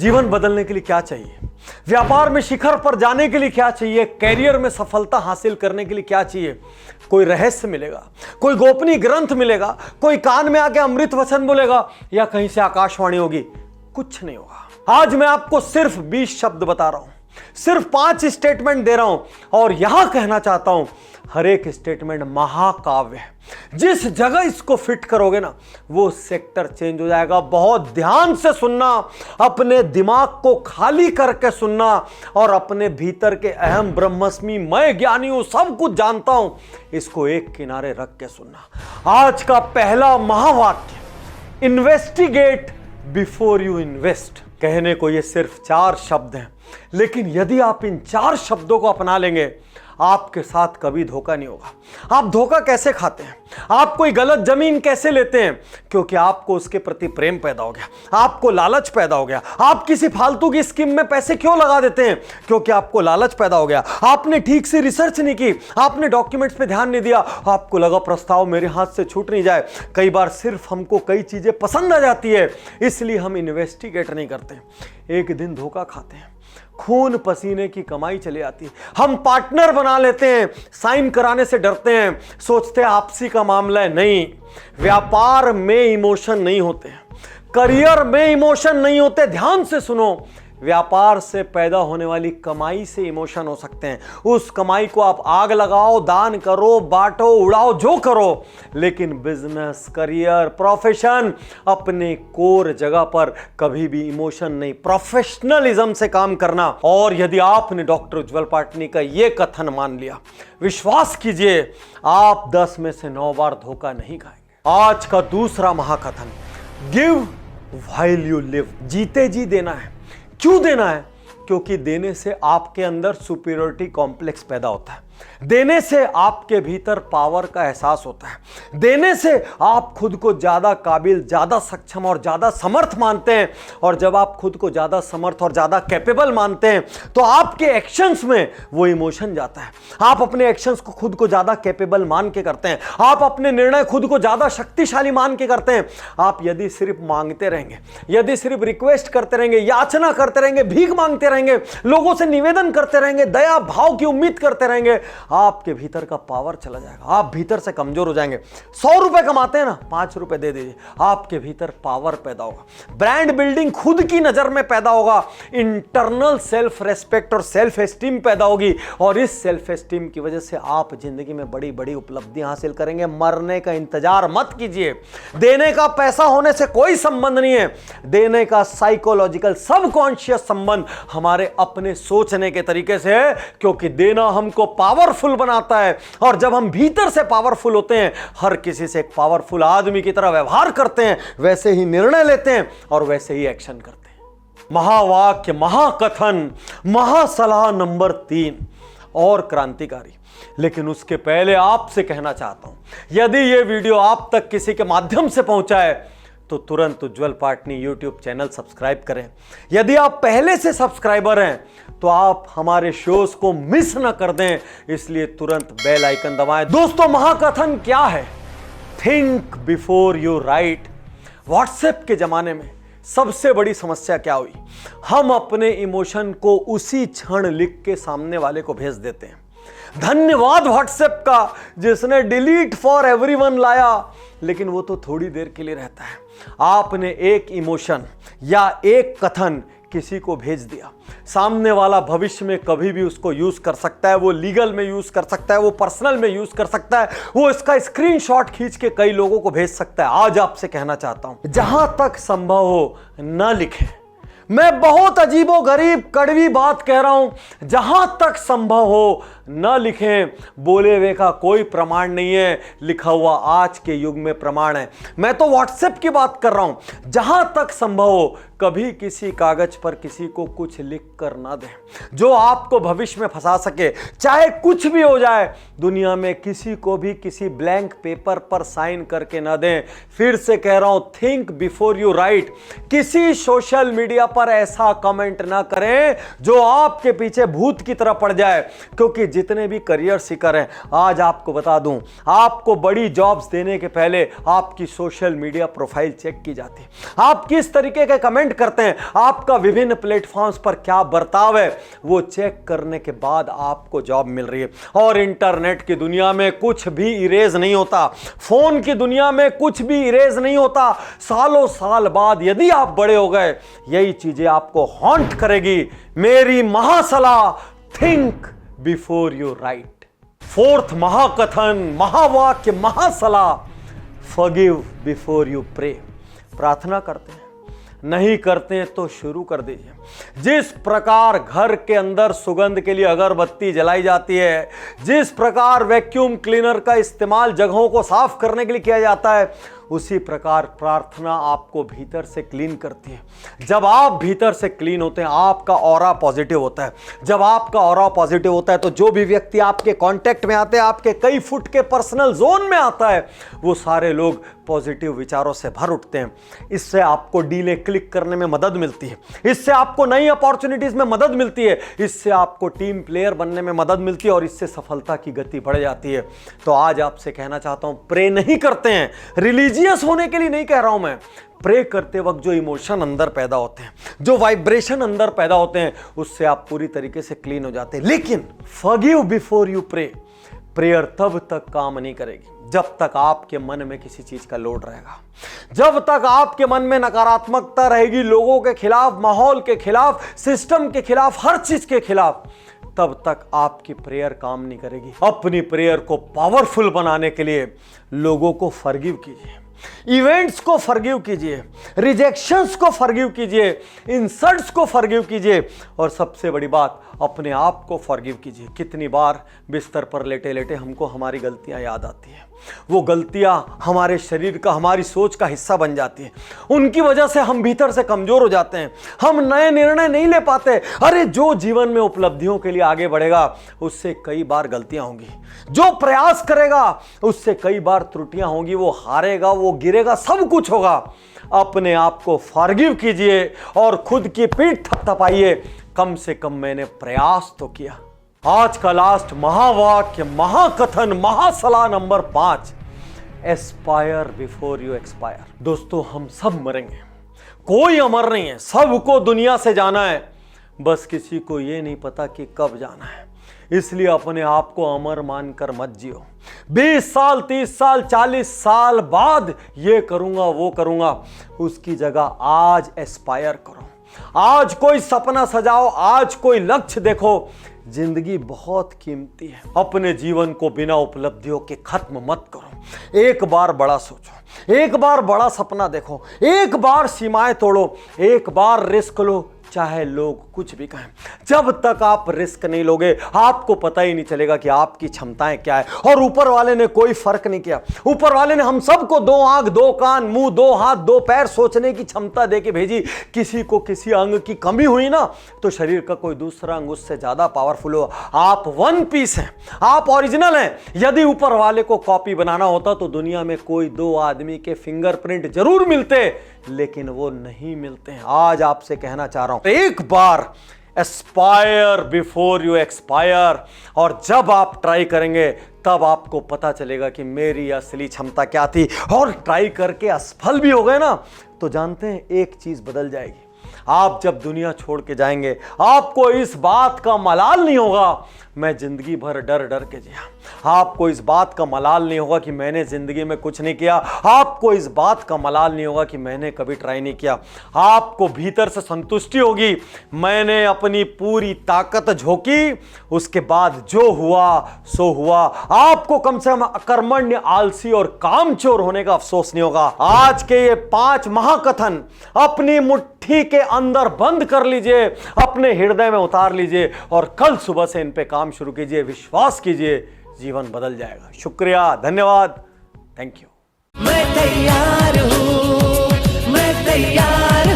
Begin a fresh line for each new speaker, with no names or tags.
जीवन बदलने के लिए क्या चाहिए, व्यापार में शिखर पर जाने के लिए क्या चाहिए, कैरियर में सफलता हासिल करने के लिए क्या चाहिए। कोई रहस्य मिलेगा, कोई गोपनीय ग्रंथ मिलेगा, कोई कान में आके अमृत वचन बोलेगा, या कहीं से आकाशवाणी होगी, कुछ नहीं होगा। आज मैं आपको सिर्फ 20 शब्द बता रहा हूं, सिर्फ 5 स्टेटमेंट दे रहा हूं और यहां कहना चाहता हूं हर एक स्टेटमेंट महाकाव्य है। जिस जगह इसको फिट करोगे ना, वो सेक्टर चेंज हो जाएगा। बहुत ध्यान से सुनना, अपने दिमाग को खाली करके सुनना और अपने भीतर के अहम ब्रह्मस्मि मैं ज्ञानी हूं, सब कुछ जानता हूं, इसको एक किनारे रख के सुनना। आज का पहला महावाक्य, इन्वेस्टिगेट बिफोर यू इन्वेस्ट। कहने को ये सिर्फ 4 शब्द हैं, लेकिन यदि आप इन 4 शब्दों को अपना लेंगे, आपके साथ कभी धोखा नहीं होगा। आप धोखा कैसे खाते हैं, आप कोई गलत जमीन कैसे लेते हैं? क्योंकि आपको उसके प्रति प्रेम पैदा हो गया, आपको लालच पैदा हो गया। आप किसी फालतू की स्कीम में पैसे क्यों लगा देते हैं? क्योंकि आपको लालच पैदा हो गया। आपने ठीक से रिसर्च नहीं की, आपने डॉक्यूमेंट्स पे ध्यान नहीं दिया, आपको लगा प्रस्ताव मेरे हाथ से छूट नहीं जाए। कई बार सिर्फ हमको कई चीजें पसंद आ जाती है, इसलिए हम इन्वेस्टिगेट नहीं करते। एक दिन धोखा खाते हैं, खून पसीने की कमाई चली आती है। हम पार्टनर बना लेते हैं, साइन कराने से डरते हैं, सोचते हैं आपसी का मामला है। नहीं, व्यापार में इमोशन नहीं होते, करियर में इमोशन नहीं होते। ध्यान से सुनो, व्यापार से पैदा होने वाली कमाई से इमोशन हो सकते हैं। उस कमाई को आप आग लगाओ, दान करो, बांटो, उड़ाओ, जो करो, लेकिन बिजनेस, करियर, प्रोफेशन, अपने कोर जगह पर कभी भी इमोशन नहीं, प्रोफेशनलिज्म से काम करना। और यदि आपने डॉक्टर उज्जवल पाटनी का यह कथन मान लिया, विश्वास कीजिए आप 10 में से 9 बार धोखा नहीं खाएंगे। आज का दूसरा महाकथन, गिव व्हाइल यू लिव। जीते जी देना है। क्यों देना है? क्योंकि देने से आपके अंदर सुपीरियरिटी कॉम्प्लेक्स पैदा होता है, देने से आपके भीतर पावर का एहसास होता है, देने से आप खुद को ज्यादा काबिल, ज्यादा सक्षम और ज्यादा समर्थ मानते हैं। और जब आप खुद को ज्यादा समर्थ और ज्यादा कैपेबल मानते हैं, तो आपके एक्शंस में वो इमोशन जाता है। आप अपने एक्शंस को खुद को ज्यादा कैपेबल मान के करते हैं, आप अपने निर्णय खुद को ज्यादा शक्तिशाली मान के करते हैं। आप यदि सिर्फ मांगते रहेंगे, यदि सिर्फ रिक्वेस्ट करते रहेंगे, याचना करते रहेंगे, भीख मांगते रहेंगे, लोगों से निवेदन करते रहेंगे, दया भाव की उम्मीद करते रहेंगे, आपके भीतर का पावर चला जाएगा, आप भीतर से कमजोर हो जाएंगे। 100 रुपए कमाते हैं ना, 5 रुपए दे दीजिए, आपके भीतर पावर पैदा होगा, ब्रांड बिल्डिंग खुद की नजर में पैदा होगा, इंटरनल सेल्फ रेस्पेक्ट और सेल्फ एस्टीम पैदा होगी। और इस सेल्फ एस्टीम की वजह से आप जिंदगी में बड़ी बड़ी उपलब्धियां हासिल करेंगे। मरने का इंतजार मत कीजिए। देने का पैसा होने से कोई संबंध नहीं है, देने का साइकोलॉजिकल सबकॉन्शियस संबंध हमारे अपने सोचने के तरीके से है। क्योंकि देना हमको पावरफुल बनाता है, और जब हम भीतर से पावरफुल होते हैं, हर किसी से एक पावरफुल आदमी की तरह व्यवहार करते हैं, वैसे ही निर्णय लेते हैं और वैसे ही एक्शन करते हैं। महावाक्य, महाकथन, महासलाह नंबर 3 और क्रांतिकारी। लेकिन उसके पहले आपसे कहना चाहता हूं, यदि यह वीडियो आप तक किसी के माध्यम से पहुंचा है तो तुरंत उज्जवल पाटनी यूट्यूब चैनल सब्सक्राइब करें। यदि आप पहले से सब्सक्राइबर हैं तो आप हमारे शोज को मिस ना कर दें, इसलिए तुरंत बेल आइकन दबाएं। दोस्तों, महाकथन क्या है? Think before you right. WhatsApp के जमाने में सबसे बड़ी समस्या क्या हुई? हम अपने इमोशन को उसी क्षण लिख के सामने वाले को भेज देते हैं। धन्यवाद व्हाट्सएप का जिसने डिलीट फॉर एवरीवन लाया, लेकिन वो तो थोड़ी देर के लिए रहता है। आपने एक इमोशन या एक कथन किसी को भेज दिया, सामने वाला भविष्य में कभी भी उसको यूज कर सकता है। वो लीगल में यूज कर सकता है, वो पर्सनल में यूज कर सकता है, वो इसका स्क्रीनशॉट खींच के कई लोगों को भेज सकता है। आज आपसे कहना चाहता हूं, जहां तक संभव हो न लिखें। मैं बहुत अजीबो गरीब कड़वी बात कह रहा हूं, जहां तक संभव हो न लिखें। बोले हुए का कोई प्रमाण नहीं है, लिखा हुआ आज के युग में प्रमाण है। मैं तो व्हाट्सएप की बात कर रहा हूं। जहां तक संभव हो कभी किसी कागज पर किसी को कुछ लिख कर ना दें जो आपको भविष्य में फंसा सके। चाहे कुछ भी हो जाए, दुनिया में किसी को भी किसी ब्लैंक पेपर पर साइन करके ना दें। फिर से कह रहा हूं, थिंक बिफोर यू राइट। किसी सोशल मीडिया पर ऐसा कमेंट ना करें जो आपके पीछे भूत की तरह पड़ जाए। क्योंकि जितने भी करियर सीकर हैं, आज आपको बता दूं, आपको बड़ी जॉब्स देने के पहले आपकी सोशल मीडिया प्रोफाइल चेक की जाती है। आप किस तरीके के कमेंट कमेंट करते हैं, आपका विभिन्न प्लेटफॉर्म्स पर क्या बर्ताव है, वो चेक करने के बाद आपको जॉब मिल रही है। और इंटरनेट की दुनिया में कुछ भी इरेज नहीं होता, फोन की दुनिया में कुछ भी इरेज नहीं होता। सालों साल बाद यदि आप बड़े हो गए, यही चीजें आपको हॉन्ट करेगी। मेरी महासलाह, think before you write. Fourth महाकथन, महावाक्य, महासलाह, फॉरगिव बिफोर यू प्रे। प्रार्थना करते हैं, नहीं करते हैं तो शुरू कर दीजिए। जिस प्रकार घर के अंदर सुगंध के लिए अगरबत्ती जलाई जाती है, जिस प्रकार वैक्यूम क्लीनर का इस्तेमाल जगहों को साफ करने के लिए किया जाता है, उसी प्रकार प्रार्थना आपको भीतर से क्लीन करती है। जब आप भीतर से क्लीन होते हैं, आपका ऑरा पॉजिटिव होता है। जब आपका ऑरा पॉजिटिव होता है तो जो भी व्यक्ति आपके कांटेक्ट में आते हैं, आपके कई फुट के पर्सनल जोन में आता है, वो सारे लोग पॉजिटिव विचारों से भर उठते हैं। इससे आपको डीलें क्लिक करने में मदद मिलती है, इससे आपको नई अपॉर्चुनिटीज में मदद मिलती है, इससे आपको टीम प्लेयर बनने में मदद मिलती है और इससे सफलता की गति बढ़ जाती है। तो आज आपसे कहना चाहता हूं, प्रे नहीं करते हैं, रिलीजियस होने के लिए नहीं कह रहा हूं मैं, प्रे करते वक्त जो इमोशन अंदर पैदा होते हैं, जो वाइब्रेशन अंदर पैदा होते हैं, उससे आप पूरी तरीके से क्लीन हो जाते हैं। लेकिन forgive before you pray, prayer तब तक काम नहीं करेगी जब तक आपके मन में किसी चीज का लोड रहेगा, जब तक आपके मन में नकारात्मकता रहेगी, लोगों के खिलाफ, माहौल के खिलाफ, सिस्टम के खिलाफ, हर चीज के खिलाफ, तब तक आपकी प्रेयर काम नहीं करेगी। अपनी प्रेयर को पावरफुल बनाने के लिए लोगों को फॉरगिव कीजिए, इवेंट्स को फॉरगिव कीजिए, रिजेक्शंस को फॉरगिव कीजिए, इंसल्ट्स को फॉरगिव कीजिए, और सबसे बड़ी बात, अपने आप को फॉरगिव कीजिए। कितनी बार बिस्तर पर लेटे लेटे हमको हमारी गलतियां याद आती हैं, वो गलतियां हमारे शरीर का, हमारी सोच का हिस्सा बन जाती हैं, उनकी वजह से हम भीतर से कमजोर हो जाते हैं, हम नए निर्णय नहीं ले पाते। अरे जो जीवन में उपलब्धियों के लिए आगे बढ़ेगा उससे कई बार गलतियां होंगी, जो प्रयास करेगा उससे कई बार त्रुटियां होंगी, वो हारेगा, वो गिरेगा, सब कुछ होगा। अपने आप को फॉरगिव कीजिए और खुद की पीठ थपथपाइए, कम से कम मैंने प्रयास तो किया। आज का लास्ट महावाक्य, महाकथन, महासलाह नंबर 5, एस्पायर बिफोर यू एक्सपायर। दोस्तों, हम सब मरेंगे, कोई अमर नहीं है, सबको दुनिया से जाना है, बस किसी को यह नहीं पता कि कब जाना है। इसलिए अपने आप को अमर मानकर मत जियो। 20 साल, 30 साल, 40 साल बाद ये करूंगा, वो करूंगा, उसकी जगह आज एस्पायर करो, आज कोई सपना सजाओ, आज कोई लक्ष्य देखो। जिंदगी बहुत कीमती है, अपने जीवन को बिना उपलब्धियों के खत्म मत करो। एक बार बड़ा सोचो, एक बार बड़ा सपना देखो, एक बार सीमाएं तोड़ो, एक बार रिस्क लो, चाहे लोग कुछ भी कहें। जब तक आप रिस्क नहीं लोगे, आपको पता ही नहीं चलेगा कि आपकी क्षमताएं क्या है। और ऊपर वाले ने कोई फर्क नहीं किया, ऊपर वाले ने हम सबको 2 आंख, 2 कान, मुंह, 2 हाथ, 2 पैर सोचने की क्षमता देके भेजी। किसी को किसी अंग की कमी हुई ना, तो शरीर का कोई दूसरा अंग उससे ज्यादा पावरफुल हो। आप वन पीस हैं, आप ओरिजिनल हैं। यदि ऊपर वाले को कॉपी बनाना होता तो दुनिया में कोई 2 आदमी के फिंगरप्रिंट जरूर मिलते, लेकिन वो नहीं मिलते हैं। आज आपसे कहना चाह रहा हूं, एक बार एस्पायर बिफोर यू एक्सपायर, और जब आप ट्राई करेंगे तब आपको पता चलेगा कि मेरी असली क्षमता क्या थी। और ट्राई करके असफल भी हो गए ना, तो जानते हैं एक चीज बदल जाएगी। आप जब दुनिया छोड़ के जाएंगे, आपको इस बात का मलाल नहीं होगा मैं जिंदगी भर डर डर के जिया। आपको इस बात का मलाल नहीं होगा कि मैंने जिंदगी में कुछ नहीं किया। आपको इस बात का मलाल नहीं होगा कि मैंने कभी ट्राई नहीं किया। आपको भीतर से संतुष्टि होगी, मैंने अपनी पूरी ताकत झोंकी, उसके बाद जो हुआ सो हुआ। आपको कम से कम अकर्मण्य, आलसी और कामचोर होने का अफसोस नहीं होगा। आज के ये 5 महाकथन अपनी मुट्ठी के अंदर बंद कर लीजिए, अपने हृदय में उतार लीजिए और कल सुबह से इन पे काम शुरू कीजिए। विश्वास कीजिए, जीवन बदल जाएगा। शुक्रिया, धन्यवाद, थैंक यू।
मैं तैयार हूं, मैं तैयार